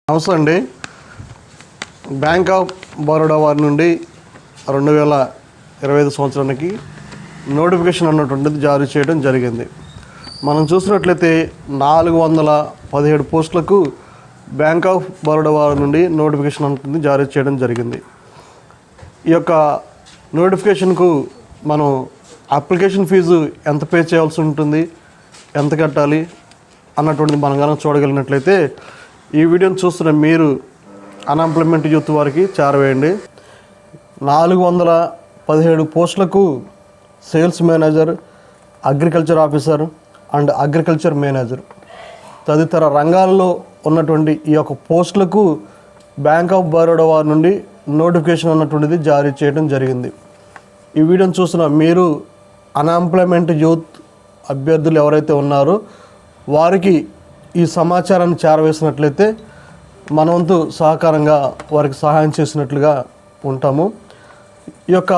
నమస్తే అండి. Bank of Baroda వారి నుండి 2025 సంవత్సరానికి నోటిఫికేషన్ అన్నటువంటిది జారీ చేయడం జరిగింది. మనం చూసినట్లయితే 417 పోస్టులకు బ్యాంక్ ఆఫ్ బరోడా వారి నుండి నోటిఫికేషన్ అన్నటువంటిది జారీ చేయడం జరిగింది. ఈ యొక్క నోటిఫికేషన్కు మనం అప్లికేషన్ ఫీజు ఎంత పే చేయాల్సి ఉంటుంది, ఎంత కట్టాలి అన్నటువంటిది మనం కనుక చూడగలిగినట్లయితే ఈ వీడియోని చూస్తున్న మీరు అన్ఎంప్లాయ్మెంట్ యూత్ వారికి చేరవేయండి. 417 పోస్టులకు sales manager, agriculture officer and agriculture manager తదితర రంగాల్లో ఉన్నటువంటి ఈ యొక్క పోస్టులకు బ్యాంక్ ఆఫ్ బరోడా వారి నుండి నోటిఫికేషన్ అన్నటువంటిది జారీ చేయడం జరిగింది. ఈ వీడియోని చూస్తున్న మీరు అన్ఎంప్లాయ్మెంట్ యూత్ అభ్యర్థులు ఎవరైతే ఉన్నారో వారికి ఈ సమాచారాన్ని చేరవేసినట్లయితే మన వంతు సహకారంగా వారికి సహాయం చేసినట్లుగా ఉంటాము. ఈ యొక్క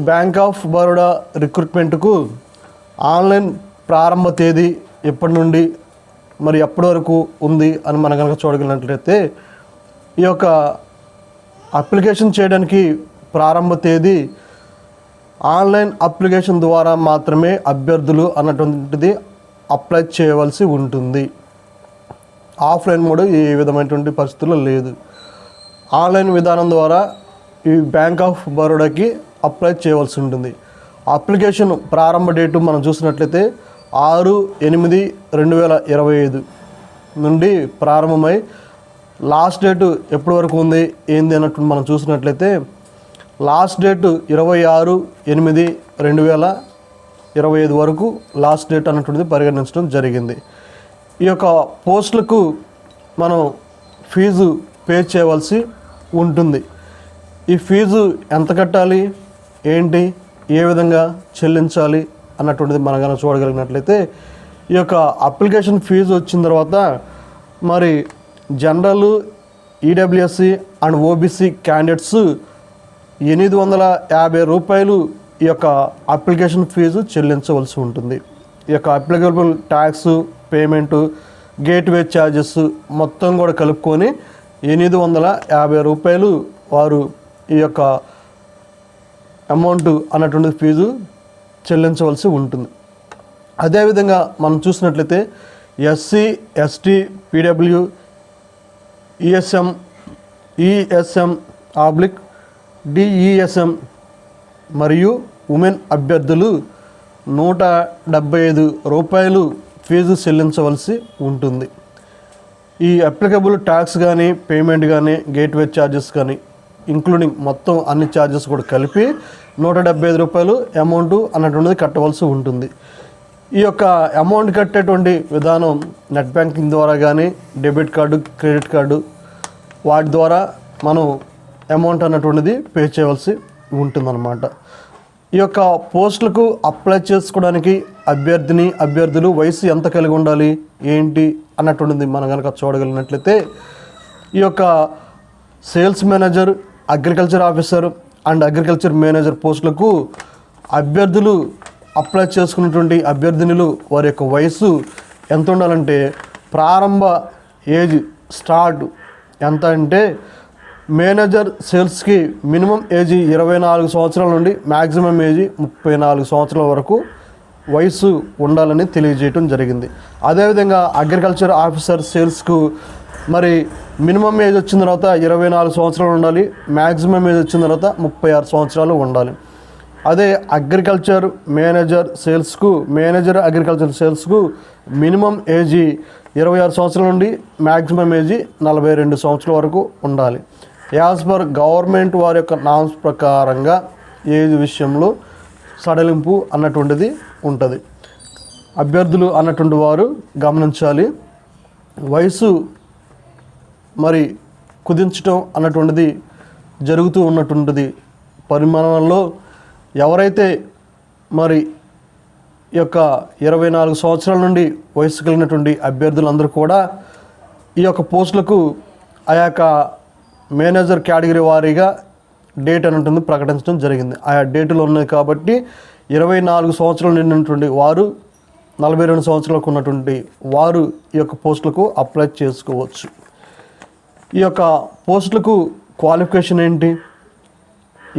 బ్యాంక్ ఆఫ్ బరోడా రిక్రూట్మెంట్కు ఆన్లైన్ ప్రారంభ తేదీ ఎప్పటి నుండి మరి ఎప్పటి వరకు ఉంది అని మనం కనుక చూడగలిగినట్లయితే ఈ యొక్క అప్లికేషన్ చేయడానికి ప్రారంభ తేదీ ఆన్లైన్ అప్లికేషన్ ద్వారా మాత్రమే అభ్యర్థులు అన్నటువంటిది అప్లై చేయవలసి ఉంటుంది. ఆఫ్లైన్ మోడ్ ఏ విధమైనటువంటి పరిస్థితుల్లో లేదు. ఆన్లైన్ విధానం ద్వారా ఈ బ్యాంక్ ఆఫ్ బరోడాకి అప్లై చేయవలసి ఉంటుంది. అప్లికేషన్ ప్రారంభ డేటు మనం చూసినట్లయితే 6/8/2025 నుండి ప్రారంభమై లాస్ట్ డేటు ఎప్పటి వరకు ఉంది ఏంది అన్నట్టు మనం చూసినట్లయితే లాస్ట్ డేటు 26/8/2025 వరకు లాస్ట్ డేట్ అన్నటువంటిది పరిగణించడం జరిగింది. ఈ యొక్క పోస్టులకు మనం ఫీజు పే చేయవలసి ఉంటుంది. ఈ ఫీజు ఎంత కట్టాలి, ఏంటి, ఏ విధంగా చెల్లించాలి అన్నటువంటిది మనం కనుక చూడగలిగినట్లయితే ఈ యొక్క అప్లికేషన్ ఫీజు వచ్చిన తర్వాత మరి జనరల్, ఈడబ్ల్యూఎస్సి అండ్ ఓబీసీ క్యాండిడేట్స్ 850 రూపాయలు ఈ యొక్క అప్లికేషన్ ఫీజు చెల్లించవలసి ఉంటుంది. ఈ యొక్క applicable tax payment, gateway charges మొత్తం కూడా కలుపుకొని 850 రూపాయలు వారు ఈ యొక్క అమౌంట్ అన్నటువంటి ఫీజు చెల్లించవలసి ఉంటుంది. అదేవిధంగా మనం చూసినట్లయితే ఎస్సీ, ఎస్టీ, పీడబ్ల్యూ, ఈఎస్ఎం డిఈఎస్ఎం మరియు ఉమెన్ అభ్యర్థులు 175 రూపాయలు ఫీజు చెల్లించవలసి ఉంటుంది. ఈ అప్లికబుల్ ట్యాక్స్ కానీ, పేమెంట్ కానీ, గేట్వే ఛార్జెస్ కానీ ఇంక్లూడింగ్ మొత్తం అన్ని ఛార్జెస్ కూడా కలిపి 175 రూపాయలు అమౌంట్ అన్నటువంటిది కట్టవలసి ఉంటుంది. ఈ యొక్క అమౌంట్ కట్టేటువంటి విధానం నెట్ బ్యాంకింగ్ ద్వారా కానీ, డెబిట్ కార్డు, క్రెడిట్ కార్డు వాటి ద్వారా మనం అమౌంట్ అన్నటువంటిది పే చేయవలసి ఉంటుందన్నమాట. ఈ యొక్క పోస్టులకు అప్లై చేసుకోవడానికి అభ్యర్థులు వయసు ఎంత కలిగి ఉండాలి, ఏంటి అన్నటువంటిది మనం కనుక చూడగలిగినట్లయితే ఈ యొక్క sales manager, agriculture officer and agriculture manager పోస్టులకు అభ్యర్థులు అప్లై చేసుకున్నటువంటి అభ్యర్థినులు వారి యొక్క వయసు ఎంత ఉండాలంటే ప్రారంభ ఏజ్ స్టార్ట్ ఎంత అంటే మేనేజర్ సేల్స్కి మినిమం ఏజ్ 24 సంవత్సరాల నుండి మ్యాక్సిమం ఏజ్ 34 సంవత్సరాల వరకు వయసు ఉండాలని తెలియజేయటం జరిగింది. అదేవిధంగా అగ్రికల్చర్ ఆఫీసర్ సేల్స్కు మరి మినిమం ఏజ్ వచ్చిన తర్వాత 24 సంవత్సరాలు ఉండాలి, మ్యాక్సిమం ఏజ్ వచ్చిన తర్వాత 36 సంవత్సరాలు ఉండాలి. అదే అగ్రికల్చర్ అగ్రికల్చర్ సేల్స్కు మినిమం ఏజ్ 26 సంవత్సరాల నుండి మ్యాక్సిమం ఏజ్ 42 సంవత్సరాల వరకు ఉండాలి. యాజ్ పర్ గవర్నమెంట్ వారి యొక్క నామ్స్ ప్రకారంగా ఏజ్ విషయంలో సడలింపు అన్నటువంటిది ఉంటుంది. అభ్యర్థులు అన్నటువంటి వారు గమనించాలి. వయసు మరి కుదించడం అన్నటువంటిది జరుగుతూ ఉన్నటువంటిది పరిమాణంలో ఎవరైతే మరి ఈ యొక్క 24 సంవత్సరాల నుండి వయసు కలిగినటువంటి అభ్యర్థులందరూ కూడా ఈ యొక్క పోస్టులకు ఆ యొక్క మేనేజర్ కేటగిరీ వారీగా డేట్ అన్నటువంటి ప్రకటించడం జరిగింది. ఆయా డేటులు ఉన్నాయి కాబట్టి 24 సంవత్సరాలు నిండినటువంటి వారు 42 సంవత్సరాలకు ఉన్నటువంటి వారు ఈ యొక్క పోస్టులకు అప్లై చేసుకోవచ్చు. ఈ యొక్క పోస్టులకు క్వాలిఫికేషన్ ఏంటి,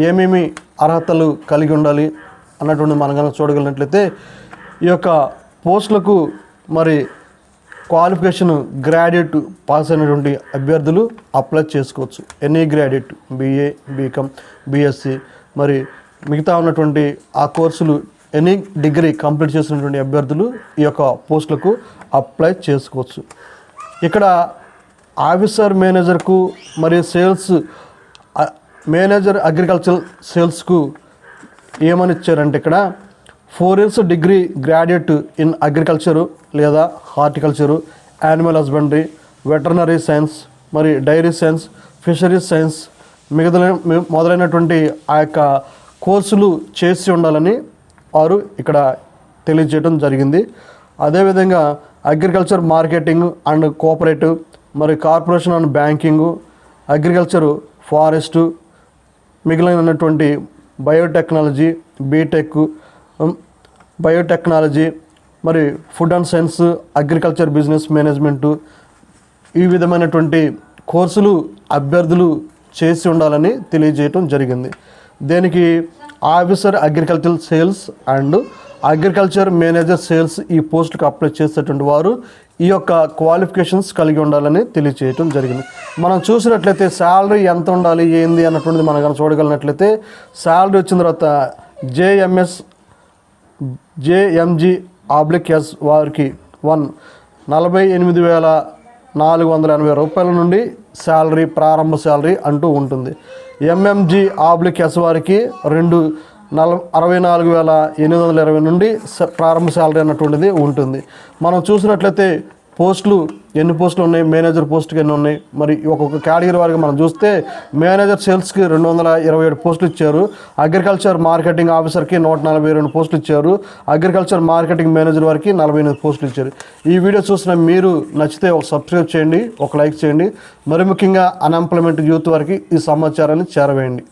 ఏమేమి అర్హతలు కలిగి ఉండాలి అన్నటువంటి మనం కనుక చూడగలిగినట్లయితే ఈ యొక్క పోస్టులకు మరి క్వాలిఫికేషన్ గ్రాడ్యుయేట్ పాస్ అయినటువంటి అభ్యర్థులు అప్లై చేసుకోవచ్చు. Any graduate BA, BCom, BSc మరి మిగతా ఉన్నటువంటి ఆ కోర్సులు ఎనీ డిగ్రీ కంప్లీట్ చేసినటువంటి అభ్యర్థులు ఈ యొక్క పోస్టులకు అప్లై చేసుకోవచ్చు. ఇక్కడ ఆఫీసర్ మేనేజర్కు మరియు సేల్స్ మేనేజర్ అగ్రికల్చర్ సేల్స్కు ఏమని ఇచ్చారంటే ఇక్కడ 4 years degree graduate in agriculture లేదా horticulture, animal husbandry, veterinary science మరి డైరీ సైన్స్, ఫిషరీస్ సైన్స్ మొదలైనటువంటి ఆ యొక్క కోర్సులు చేసి ఉండాలని వారు ఇక్కడ తెలియజేయడం జరిగింది. అదేవిధంగా అగ్రికల్చర్ మార్కెటింగ్ అండ్ కోఆపరేటివ్ మరి corporation and banking, agriculture, forest, మిగిలినటువంటి బయోటెక్నాలజీ, బీటెక్, బయోటెక్నాలజీ మరి food and science, agriculture business management ఈ విధమైనటువంటి కోర్సులు అభ్యర్థులు చేసి ఉండాలని తెలియజేయటం జరిగింది. దేనికి officer agriculture sales and agriculture manager sales ఈ పోస్టులకు అప్లై చేసేటువంటి వారు ఈ యొక్క క్వాలిఫికేషన్స్ కలిగి ఉండాలని తెలియజేయటం జరిగింది. మనం చూసినట్లయితే శాలరీ ఎంత ఉండాలి ఏంది అన్నటువంటిది మనం కనుక చూడగలిగినట్లయితే శాలరీ వచ్చిన తర్వాత JMG/S వారికి 48,480 రూపాయల నుండి శాలరీ ప్రారంభ శాలరీ అంటూ ఉంటుంది. MMG/S వారికి 64,820 నుండి ప్రారంభ శాలరీ అన్నటువంటిది ఉంటుంది. మనం చూసినట్లయితే పోస్టులు ఎన్ని పోస్టులు ఉన్నాయి, మేనేజర్ పోస్టుకి ఎన్ని ఉన్నాయి, మరి ఒక్కొక్క కేటగిరీ వారికి మనం చూస్తే మేనేజర్ సేల్స్కి 227 పోస్టులు ఇచ్చారు, అగ్రికల్చర్ మార్కెటింగ్ ఆఫీసర్కి 142 పోస్టులు ఇచ్చారు, అగ్రికల్చర్ మార్కెటింగ్ మేనేజర్ వారికి 48 పోస్టులు ఇచ్చారు. ఈ వీడియో చూసిన మీరు నచ్చితే ఒక సబ్స్క్రైబ్ చేయండి, ఒక లైక్ చేయండి, మరి ముఖ్యంగా అన్ఎంప్లాయ్మెంట్ యూత్ వారికి ఈ సమాచారాన్ని చేరవేయండి.